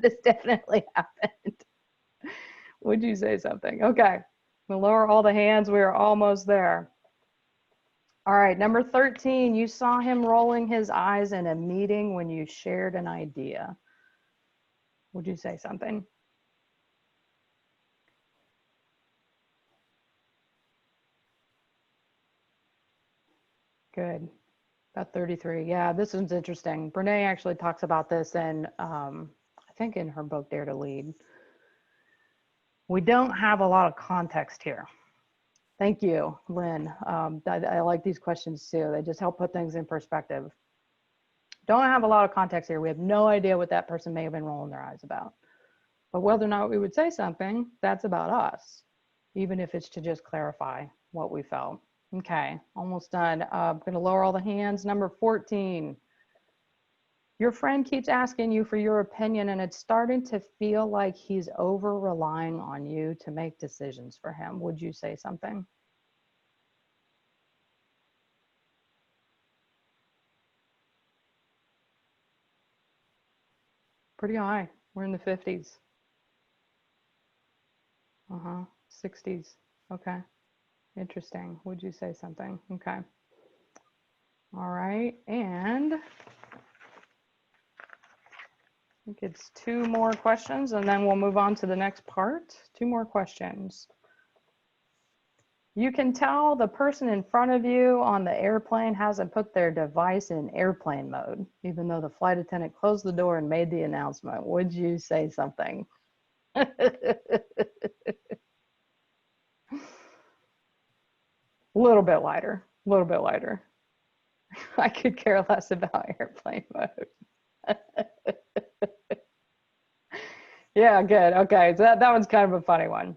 This definitely happened. Would you say something? Okay, we'll lower all the hands. We are almost there. All right, number 13, you saw him rolling his eyes in a meeting when you shared an idea. Would you say something? Good. About 33. Yeah, this one's interesting. Brené actually talks about this in, I think in her book, Dare to Lead. We don't have a lot of context here. Thank you, Lynn. I like these questions too. They just help put things in perspective. Don't have a lot of context here. We have no idea what that person may have been rolling their eyes about. But whether or not we would say something, that's about us, even if it's to just clarify what we felt. Okay, almost done. I'm going to lower all the hands. Number 14. Your friend keeps asking you for your opinion, and it's starting to feel like he's over relying on you to make decisions for him. Would you say something? Pretty high. We're in the 50s. 60s. Okay. Interesting. Would you say something? Okay. All right. And I think it's 2 more questions, and then we'll move on to the next part. 2 more questions. You can tell the person in front of you on the airplane hasn't put their device in airplane mode, even though the flight attendant closed the door and made the announcement. Would you say something? A little bit lighter, a little bit lighter. I could care less about airplane mode. Yeah, good. Okay, so that one's kind of a funny one.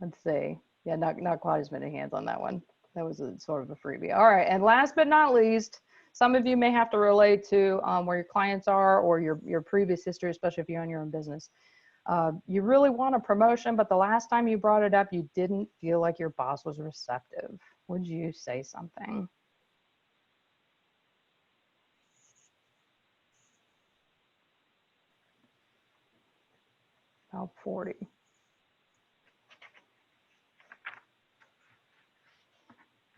Let's see. Yeah, not quite as many hands on that one. That was a sort of a freebie. All right, and last but not least, some of you may have to relate to where your clients are or your previous history, especially if you own your own business. You really want a promotion, but the last time you brought it up, you didn't feel like your boss was receptive. Would you say something? About 40.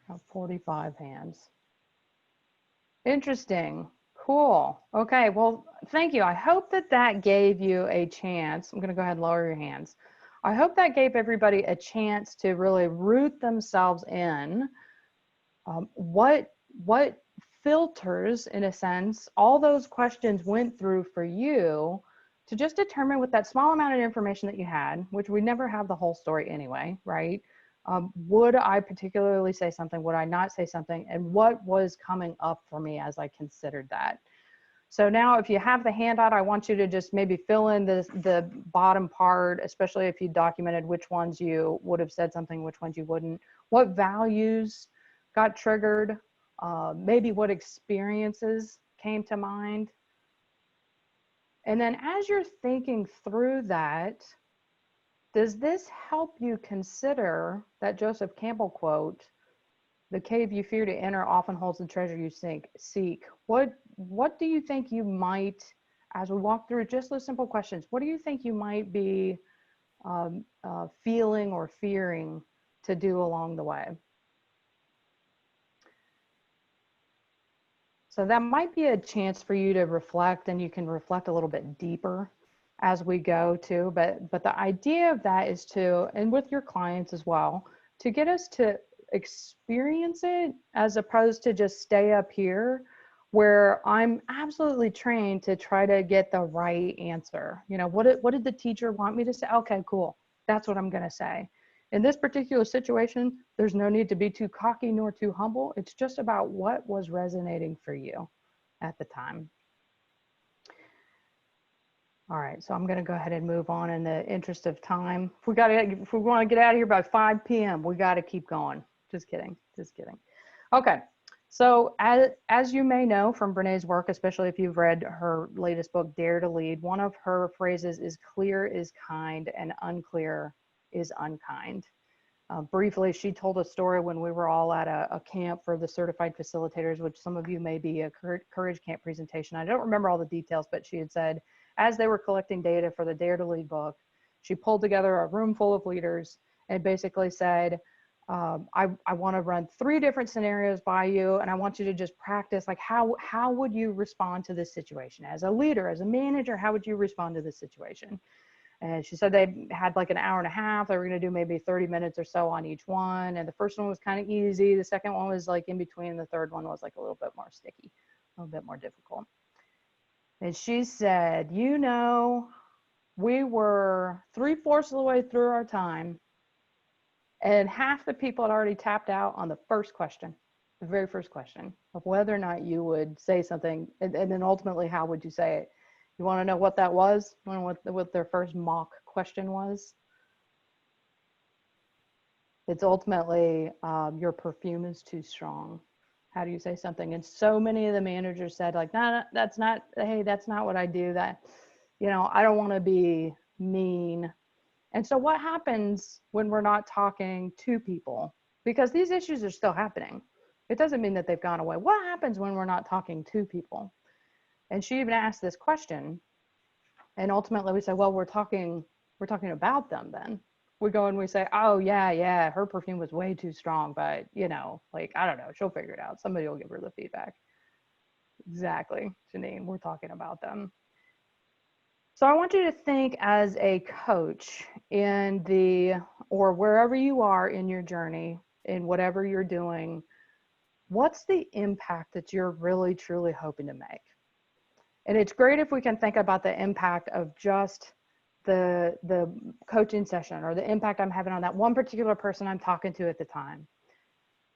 About 45 hands. Interesting. Cool. Okay, well, thank you. I hope that gave you a chance. I'm going to go ahead and lower your hands. I hope that gave everybody a chance to really root themselves in what filters, in a sense, all those questions went through for you to just determine with that small amount of information that you had, which we never have the whole story anyway, right? Would I particularly say something? Would I not say something? And what was coming up for me as I considered that? So now if you have the handout, I want you to just maybe fill in the bottom part, especially if you documented which ones you would have said something, which ones you wouldn't. What values got triggered? Maybe what experiences came to mind? And then as you're thinking through that, does this help you consider that Joseph Campbell quote, "The cave you fear to enter often holds the treasure you seek"? What do you think you might, as we walk through just those simple questions, what do you think you might be feeling or fearing to do along the way? So that might be a chance for you to reflect, and you can reflect a little bit deeper as we go too. But the idea of that is to, and with your clients as well, to get us to experience it as opposed to just stay up here where I'm absolutely trained to try to get the right answer. You know, what did the teacher want me to say? Okay, cool. That's what I'm going to say. In this particular situation, there's no need to be too cocky nor too humble. It's just about what was resonating for you at the time. All right, so I'm going to go ahead and move on in the interest of time. If we want to get out of here by 5 p.m., we got to keep going. Just kidding, just kidding. Okay, so as you may know from Brené's work, especially if you've read her latest book, Dare to Lead, one of her phrases is clear is kind and unclear is unkind. Briefly, she told a story when we were all at a camp for the certified facilitators, which some of you may be a Courage Camp presentation. I don't remember all the details, but she had said, as they were collecting data for the Dare to Lead book, she pulled together a room full of leaders and basically said, I want to run 3 different scenarios by you, and I want you to just practice, like, how would you respond to this situation? As a leader, as a manager, how would you respond to this situation? And she said they had like an hour and a half. They were going to do maybe 30 minutes or so on each one. And the first one was kind of easy. The second one was like in between. The third one was like a little bit more sticky, a little bit more difficult. And she said, you know, we were 3/4 of the way through our time, and half the people had already tapped out on the first question, the very first question of whether or not you would say something. And then ultimately, how would you say it? You want to know what that was? You want to know what their first mock question was? It's ultimately, your perfume is too strong. How do you say something? And so many of the managers said, like, no, that's not, hey, that's not what I do. That, you know, I don't want to be mean. And so what happens when we're not talking to people? Because these issues are still happening. It doesn't mean that they've gone away. What happens when we're not talking to people? And she even asked this question, and ultimately we say, well, we're talking about them. Then we go and we say, oh yeah, her perfume was way too strong, but you know, like, I don't know, she'll figure it out. Somebody will give her the feedback. Exactly, Janine, we're talking about them. So I want you to think as a coach or wherever you are in your journey, in whatever you're doing, what's the impact that you're really truly hoping to make? And it's great if we can think about the impact of just the coaching session or the impact I'm having on that one particular person I'm talking to at the time.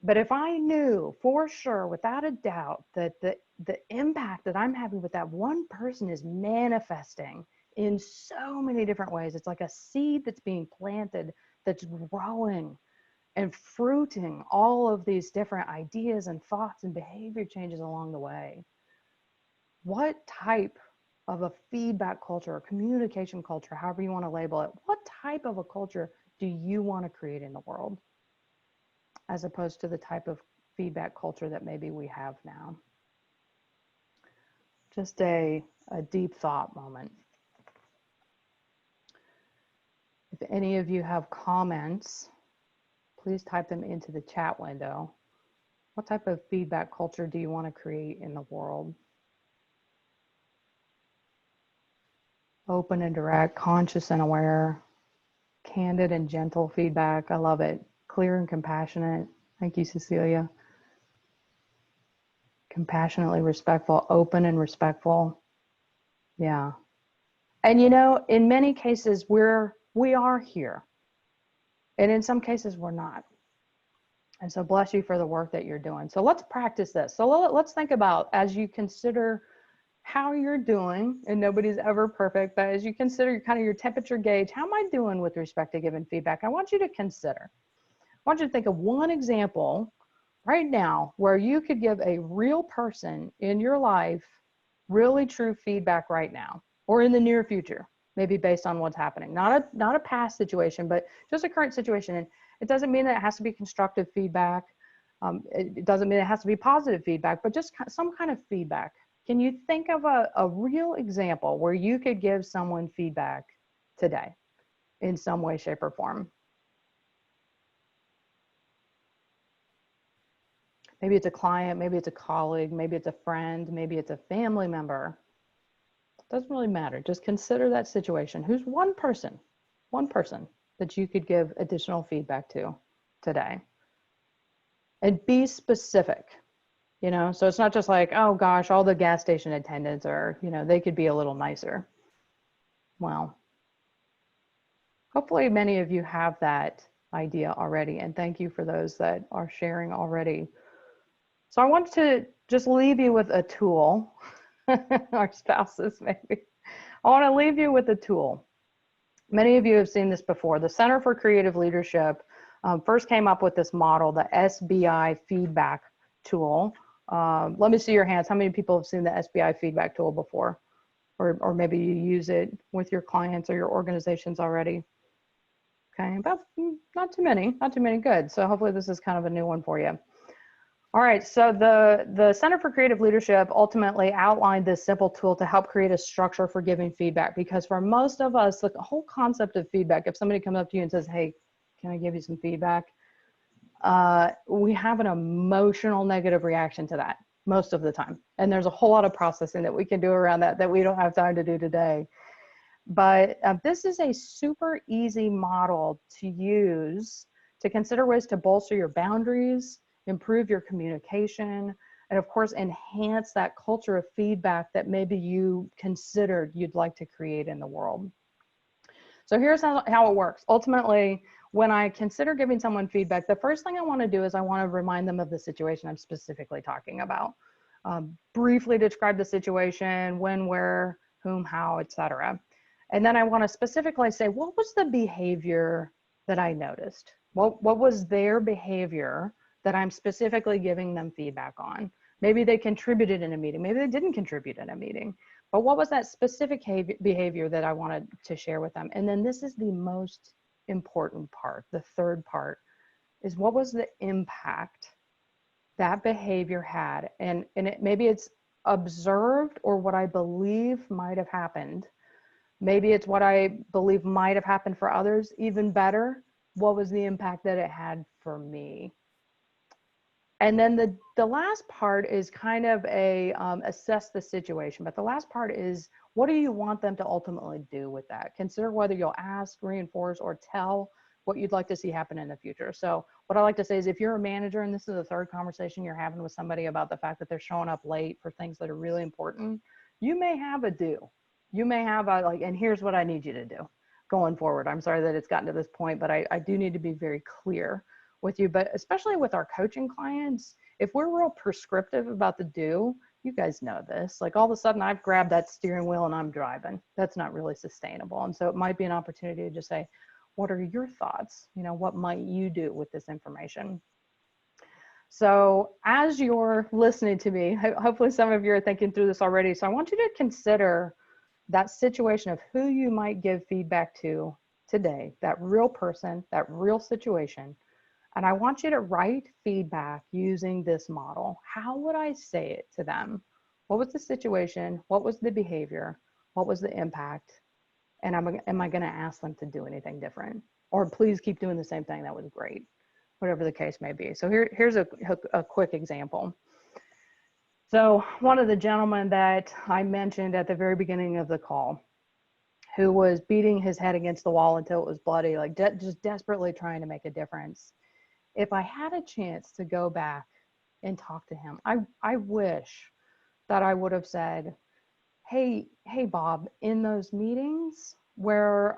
But if I knew for sure, without a doubt, that the impact that I'm having with that one person is manifesting in so many different ways, it's like a seed that's being planted, that's growing and fruiting all of these different ideas and thoughts and behavior changes along the way. What type of a feedback culture or communication culture, however you want to label it, what type of a culture do you want to create in the world, as opposed to the type of feedback culture that maybe we have now? Just a deep thought moment. If any of you have comments, please type them into the chat window. What type of feedback culture do you want to create in the world? Open and direct, conscious and aware, candid and gentle feedback. I love it. Clear and compassionate. Thank you, Cecilia. Compassionately respectful, open and respectful. Yeah. And you know, in many cases, we are here. And in some cases, we're not. And so bless you for the work that you're doing. So let's practice this. So let's think about, as you consider how you're doing, and nobody's ever perfect, but as you consider kind of your temperature gauge, how am I doing with respect to giving feedback? I want you to think of one example right now where you could give a real person in your life really true feedback right now, or in the near future, maybe based on what's happening. Not a past situation, but just a current situation. And it doesn't mean that it has to be constructive feedback. It doesn't mean it has to be positive feedback, but just some kind of feedback. Can you think of a real example where you could give someone feedback today in some way, shape, or form? Maybe it's a client, maybe it's a colleague, maybe it's a friend, maybe it's a family member. Doesn't really matter. Just consider that situation. Who's one person that you could give additional feedback to today? And be specific. You know, so it's not just like, oh gosh, all the gas station attendants are, you know, they could be a little nicer. Well, hopefully many of you have that idea already. And thank you for those that are sharing already. So I want to just leave you with a tool, our spouses maybe. I want to leave you with a tool. Many of you have seen this before. The Center for Creative Leadership first came up with this model, the Sbi Feedback Tool. Let me see your hands. How many people have seen the Sbi Feedback Tool before? Or maybe you use it with your clients or your organizations already. Okay, about not too many, good. So hopefully this is kind of a new one for you. All right, so the Center for Creative Leadership ultimately outlined this simple tool to help create a structure for giving feedback, because for most of us, the whole concept of feedback, if somebody comes up to you and says, hey, can I give you some feedback? We have an emotional negative reaction to that most of the time. And there's a whole lot of processing that we can do around that we don't have time to do today. But this is a super easy model to use to consider ways to bolster your boundaries, improve your communication, and of course, enhance that culture of feedback that maybe you considered you'd like to create in the world. So here's how it works. Ultimately, when I consider giving someone feedback, the first thing I want to do is I want to remind them of the situation I'm specifically talking about. Briefly describe the situation, when, where, whom, how, etc. And then I want to specifically say, what was the behavior that I noticed? What was their behavior that I'm specifically giving them feedback on? Maybe they contributed in a meeting, maybe they didn't contribute in a meeting, but what was that specific behavior that I wanted to share with them? And then this is the most important part, the third part, is what was the impact that behavior had? And maybe it's observed or what I believe might have happened. Maybe it's what I believe might have happened for others. Even better, what was the impact that it had for me? And then the last part is kind of a assess the situation. But the last part is, what do you want them to ultimately do with that? Consider whether you'll ask, reinforce, or tell what you'd like to see happen in the future. So what I like to say is, if you're a manager and this is the third conversation you're having with somebody about the fact that they're showing up late for things that are really important, you may have a do. You may have a like, and here's what I need you to do going forward. I'm sorry that it's gotten to this point, but I do need to be very clear with you. But especially with our coaching clients, if we're real prescriptive about the do, you guys know this, like all of a sudden I've grabbed that steering wheel and I'm driving. That's not really sustainable. And so it might be an opportunity to just say, what are your thoughts? You know, what might you do with this information? So as you're listening to me, hopefully some of you are thinking through this already. So I want you to consider that situation of who you might give feedback to today, that real person, that real situation. And I want you to write feedback using this model. How would I say it to them? What was the situation? What was the behavior? What was the impact? And am I going to ask them to do anything different? Or please keep doing the same thing. That was great. Whatever the case may be. So here's a quick example. So one of the gentlemen that I mentioned at the very beginning of the call, who was beating his head against the wall until it was bloody, like just desperately trying to make a difference. If I had a chance to go back and talk to him, I wish that I would have said, hey Bob, in those meetings where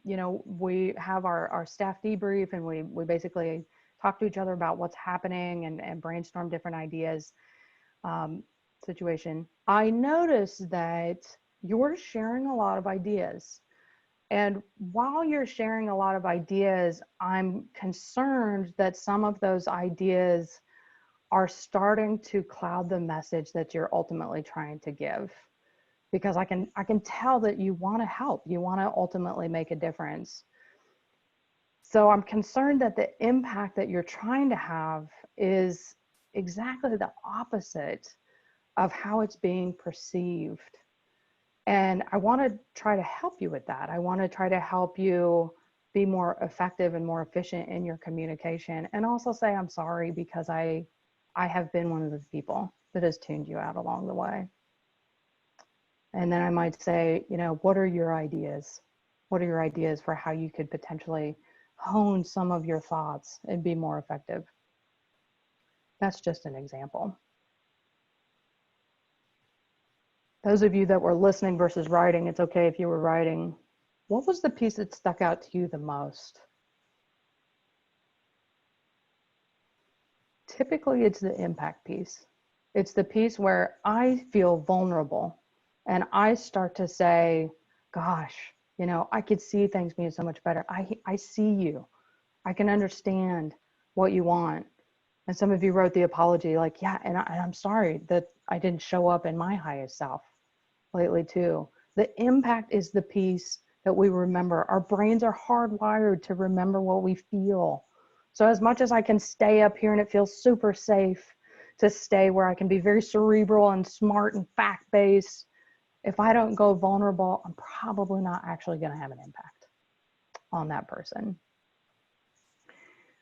you know, we have our staff debrief and we basically talk to each other about what's happening and brainstorm different ideas, situation, I noticed that you're sharing a lot of ideas. And while you're sharing a lot of ideas, I'm concerned that some of those ideas are starting to cloud the message that you're ultimately trying to give. Because I can tell that you want to help, you want to ultimately make a difference. So I'm concerned that the impact that you're trying to have is exactly the opposite of how it's being perceived. And I want to try to help you with that. I want to try to help you be more effective and more efficient in your communication, and also say I'm sorry because I have been one of those people that has tuned you out along the way. And then I might say, you know, what are your ideas? What are your ideas for how you could potentially hone some of your thoughts and be more effective? That's just an example. Those of you that were listening versus writing, it's okay if you were writing. What was the piece that stuck out to you the most? Typically, it's the impact piece. It's the piece where I feel vulnerable and I start to say, gosh, you know, I could see things being so much better. I see you. I can understand what you want. And some of you wrote the apology like, yeah, and I'm sorry that I didn't show up in my highest self lately too. The impact is the piece that we remember. Our brains are hardwired to remember what we feel. So as much as I can stay up here and it feels super safe to stay where I can be very cerebral and smart and fact-based, if I don't go vulnerable, I'm probably not actually going to have an impact on that person.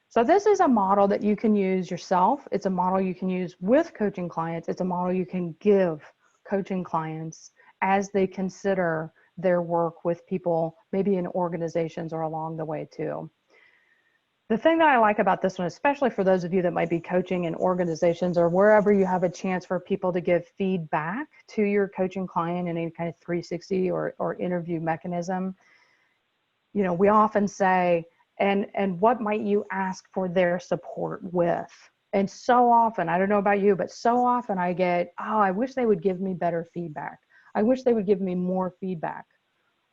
So this is a model that you can use yourself. It's a model you can use with coaching clients. It's a model you can give coaching clients as they consider their work with people, maybe in organizations or along the way too. The thing that I like about this one, especially for those of you that might be coaching in organizations or wherever you have a chance for people to give feedback to your coaching client in any kind of 360 or interview mechanism, you know, we often say, and what might you ask for their support with? And so often, I don't know about you, but so often I get, oh, I wish they would give me better feedback. I wish they would give me more feedback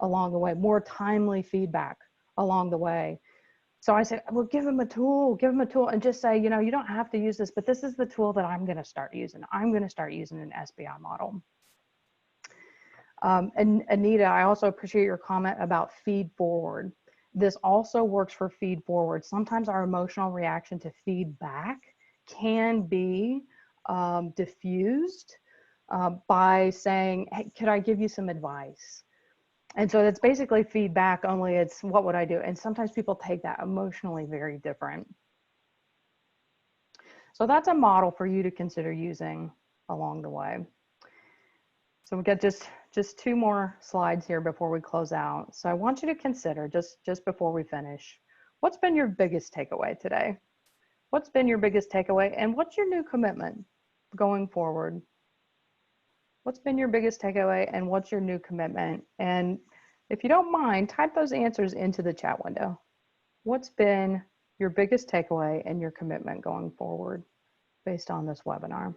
along the way, more timely feedback along the way. So I said, well, give them a tool, and just say, you know, you don't have to use this, but this is the tool that I'm going to start using. I'm going to start using an SBI model. And Anita, I also appreciate your comment about feed forward. This also works for feed forward. Sometimes our emotional reaction to feedback can be diffused by saying, hey, could I give you some advice? And so it's basically feedback, only it's what would I do? And sometimes people take that emotionally very different. So that's a model for you to consider using along the way. So we got just 2 more slides here before we close out. So I want you to consider, just before we finish, what's been your biggest takeaway today? What's been your biggest takeaway? And what's your new commitment going forward? What's been your biggest takeaway and what's your new commitment? And if you don't mind, type those answers into the chat window. What's been your biggest takeaway and your commitment going forward based on this webinar?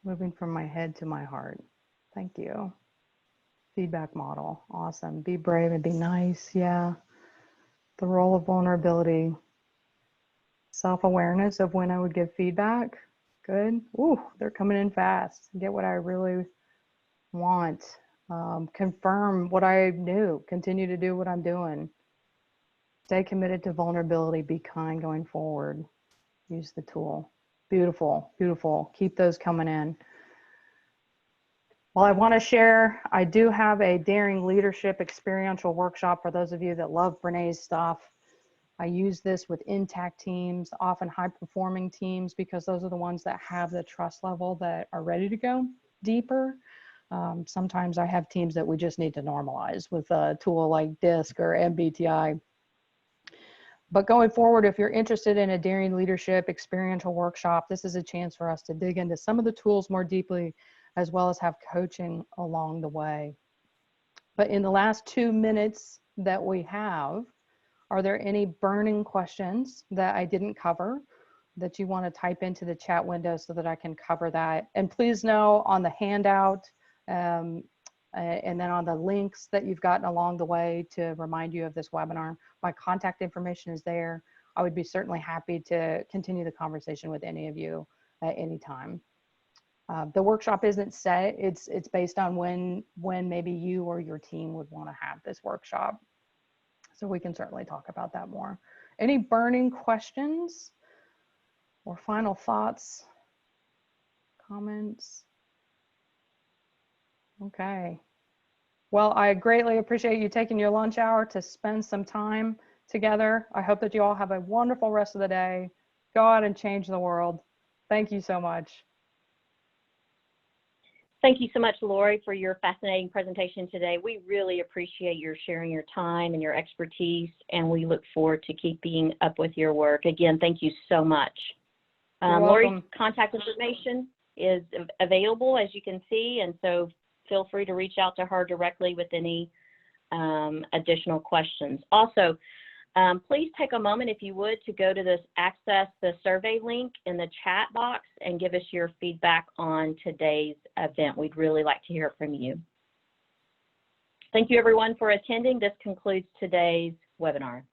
Moving from my head to my heart. Thank you. Feedback model. Awesome. Be brave and be nice. Yeah. The role of vulnerability. Self-awareness of when I would give feedback. Good. Ooh, they're coming in fast. Get what I really want. Confirm what I knew. Continue to do what I'm doing. Stay committed to vulnerability. Be kind going forward. Use the tool. Beautiful, beautiful. Keep those coming in. Well, I want to share, I do have a Daring Leadership experiential workshop for those of you that love Brené's stuff. I use this with intact teams, often high-performing teams, because those are the ones that have the trust level that are ready to go deeper. Sometimes I have teams that we just need to normalize with a tool like DISC or MBTI. But going forward, if you're interested in a Daring Leadership experiential workshop, this is a chance for us to dig into some of the tools more deeply, as well as have coaching along the way. But in the last 2 minutes that we have, are there any burning questions that I didn't cover that you want to type into the chat window so that I can cover that? And please know on the handout and then on the links that you've gotten along the way to remind you of this webinar, my contact information is there. I would be certainly happy to continue the conversation with any of you at any time. The workshop isn't set. It's based on when maybe you or your team would want to have this workshop. So we can certainly talk about that more. Any burning questions or final thoughts, comments? Okay. Well, I greatly appreciate you taking your lunch hour to spend some time together. I hope that you all have a wonderful rest of the day. Go out and change the world. Thank you so much. Thank you so much, Lori, for your fascinating presentation today. We really appreciate your sharing your time and your expertise, and we look forward to keeping up with your work. Again, thank you so much. Lori's contact information is available, as you can see, and so feel free to reach out to her directly with any additional questions. Also, Please take a moment, if you would, to go to this access the survey link in the chat box and give us your feedback on today's event. We'd really like to hear from you. Thank you, everyone, for attending. This concludes today's webinar.